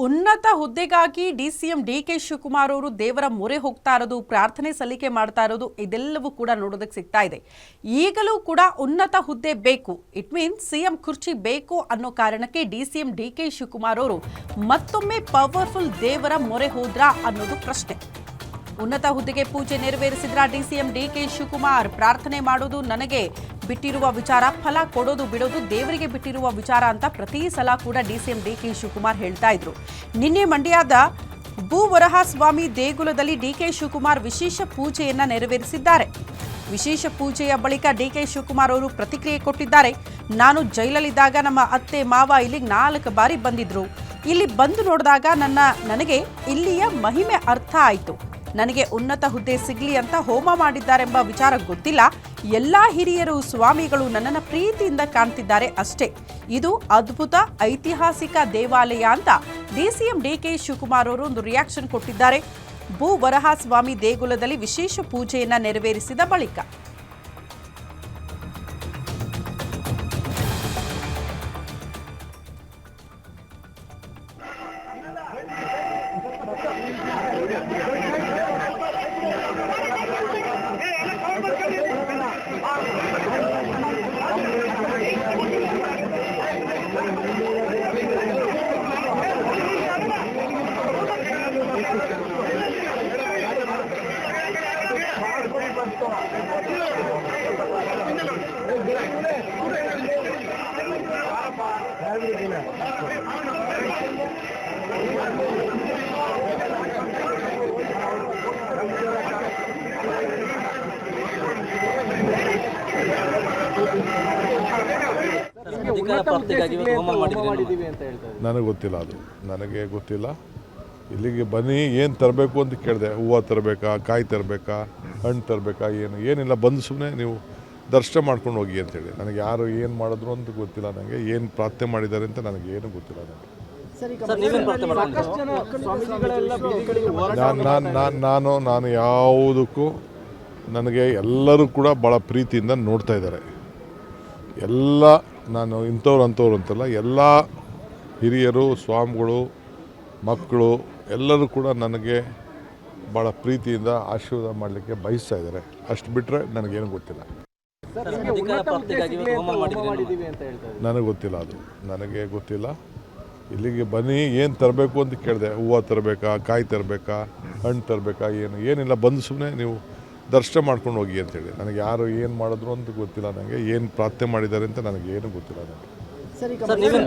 ಉನ್ನತ ಹುದ್ದೆಗಾಗಿ DCM DK Shivakumar ಅವರು ದೇವರ ಮೊರೆ ಹೋಗ್ತಾ ಇರೋದು, ಪ್ರಾರ್ಥನೆ ಸಲ್ಲಿಕೆ ಮಾಡ್ತಾ ಇರೋದು ಇದೆಲ್ಲವೂ ಕೂಡ ನೋಡೋದಕ್ಕೆ ಸಿಗ್ತಾ ಇದೆ. ಈಗಲೂ ಕೂಡ ಉನ್ನತ ಹುದ್ದೆ ಬೇಕು, ಇಟ್ ಮೀನ್ಸ್ ಸಿಎಂ ಕುರ್ಚಿ ಬೇಕು ಅನ್ನೋ ಕಾರಣಕ್ಕೆ ಡಿಸಿಎಂ ಡಿಕೆ ಶಿವಕುಮಾರ್ ಅವರು ಮತ್ತೊಮ್ಮೆ ಪವರ್ಫುಲ್ ದೇವರ ಮೊರೆ ಹೋದ್ರಾ ಅನ್ನೋದು ಪ್ರಶ್ನೆ. ಉನ್ನತ ಹುದ್ದೆಗೆ ಪೂಜೆ ನೆರವೇರಿಸಿದ್ರ ಡಿಸಿಎಂ ಡಿಕೆ ಶಿವಕುಮಾರ್. ಪ್ರಾರ್ಥನೆ ಮಾಡೋದು ನನಗೆ ಬಿಟ್ಟಿರುವ ವಿಚಾರ, ಫಲ ಕೊಡೋದು ಬಿಡೋದು ದೇವರಿಗೆ ಬಿಟ್ಟಿರುವ ವಿಚಾರ ಅಂತ ಪ್ರತಿ ಸಲ ಕೂಡ ಡಿಸಿಎಂ ಡಿಕೆ ಶಿವಕುಮಾರ್ ಹೇಳ್ತಾ ಇದ್ರು. ನಿನ್ನೆ ಮಂಡ್ಯದ ಭೂವರಹಸ್ವಾಮಿ ದೇಗುಲದಲ್ಲಿ ಡಿಕೆ ಶಿವಕುಮಾರ್ ವಿಶೇಷ ಪೂಜೆಯನ್ನ ನೆರವೇರಿಸಿದ್ದಾರೆ. ವಿಶೇಷ ಪೂಜೆಯ ಬಳಿಕ ಡಿಕೆ ಶಿವಕುಮಾರ್ ಅವರು ಪ್ರತಿಕ್ರಿಯೆ ಕೊಟ್ಟಿದ್ದಾರೆ. ನಾನು ಜೈಲಲ್ಲಿದ್ದಾಗ ನಮ್ಮ ಅತ್ತೆ ಮಾವ ಇಲ್ಲಿಗೆ 4 ಬಾರಿ ಬಂದಿದ್ರು. ಇಲ್ಲಿ ಬಂದು ನೋಡಿದಾಗ ನನಗೆ ಇಲ್ಲಿಯ ಮಹಿಮೆ ಅರ್ಥ ಆಯಿತು. ನನಗೆ ಉನ್ನತ ಹುದ್ದೆ ಸಿಗಲಿ ಅಂತ ಹೋಮ ಮಾಡಿದ್ದಾರೆಂಬ ವಿಚಾರ ಗೊತ್ತಿಲ್ಲ. ಎಲ್ಲ ಹಿರಿಯರು ಸ್ವಾಮಿಗಳು ನನ್ನನ್ನು ಪ್ರೀತಿಯಿಂದ ಕಾಣ್ತಿದ್ದಾರೆ ಅಷ್ಟೇ. ಇದು ಅದ್ಭುತ ಐತಿಹಾಸಿಕ ದೇವಾಲಯ ಅಂತ ಡಿಸಿಎಂ ಡಿಕೆ ಶಿವಕುಮಾರ್ ಅವರು ಒಂದು ರಿಯಾಕ್ಷನ್ ಕೊಟ್ಟಿದ್ದಾರೆ. ಭೂವರಹಸ್ವಾಮಿ ದೇಗುಲದಲ್ಲಿ ವಿಶೇಷ ಪೂಜೆಯನ್ನ ನೆರವೇರಿಸಿದ ಬಳಿಕ ನನಗೆ ಗೊತ್ತಿಲ್ಲ, ಅದು ನನಗೆ ಗೊತ್ತಿಲ್ಲ. ಇಲ್ಲಿಗೆ ಬನ್ನಿ ಏನು ತರಬೇಕು ಅಂತ ಕೇಳಿದೆ. ಹೂವು ತರಬೇಕಾ, ಕಾಯಿ ತರಬೇಕಾ, ಹಣ್ಣು ತರಬೇಕಾ, ಏನಿಲ್ಲ ಬಂದು ಸುಮ್ಮನೆ ನೀವು ದರ್ಶನ ಮಾಡ್ಕೊಂಡು ಹೋಗಿ ಅಂತೇಳಿ. ನನಗೆ ಯಾರು ಏನು ಮಾಡಿದ್ರು ಅಂತ ಗೊತ್ತಿಲ್ಲ. ನನಗೆ ಏನು ಪ್ರಾರ್ಥನೆ ಮಾಡಿದ್ದಾರೆ ಅಂತ ನನಗೆ ಏನು ಗೊತ್ತಿಲ್ಲ. ನಾನು ಯಾವುದಕ್ಕೂ ನನಗೆ ಎಲ್ಲರೂ ಕೂಡ ಭಾಳ ಪ್ರೀತಿಯಿಂದ ನೋಡ್ತಾ ಇದ್ದಾರೆ. ಎಲ್ಲ ನಾನು ಇಂಥವ್ರು ಅಂಥವ್ರು ಅಂತಲ್ಲ, ಎಲ್ಲ ಹಿರಿಯರು ಸ್ವಾಮಿಗಳು ಮಕ್ಕಳು ಎಲ್ಲರೂ ಕೂಡ ನನಗೆ ಭಾಳ ಪ್ರೀತಿಯಿಂದ ಆಶೀರ್ವಾದ ಮಾಡಲಿಕ್ಕೆ ಬಯಸ್ತಾ ಇದ್ದಾರೆ. ಅಷ್ಟು ಬಿಟ್ಟರೆ ನನಗೇನು ಗೊತ್ತಿಲ್ಲ. ನನಗೆ ಗೊತ್ತಿಲ್ಲ, ಅದು ನನಗೆ ಗೊತ್ತಿಲ್ಲ. ಇಲ್ಲಿಗೆ ಬನ್ನಿ ಏನು ತರಬೇಕು ಅಂತ ಕೇಳಿದೆ. ಹೂವು ತರಬೇಕಾ, ಕಾಯಿ ತರಬೇಕಾ, ಹಣ್ಣು ತರಬೇಕಾ, ಏನಿಲ್ಲ ಬಂದು ಸುಮ್ಮನೆ ನೀವು ದರ್ಶನ ಮಾಡ್ಕೊಂಡು ಹೋಗಿ ಅಂತೇಳಿ. ನನಗೆ ಯಾರು ಏನು ಮಾಡಿದ್ರು ಅಂತ ಗೊತ್ತಿಲ್ಲ. ನನಗೆ ಏನು ಪ್ರಾರ್ಥನೆ ಮಾಡಿದ್ದಾರೆ ಅಂತ ನನಗೆ ಏನು ಗೊತ್ತಿಲ್ಲ. ನನಗೆ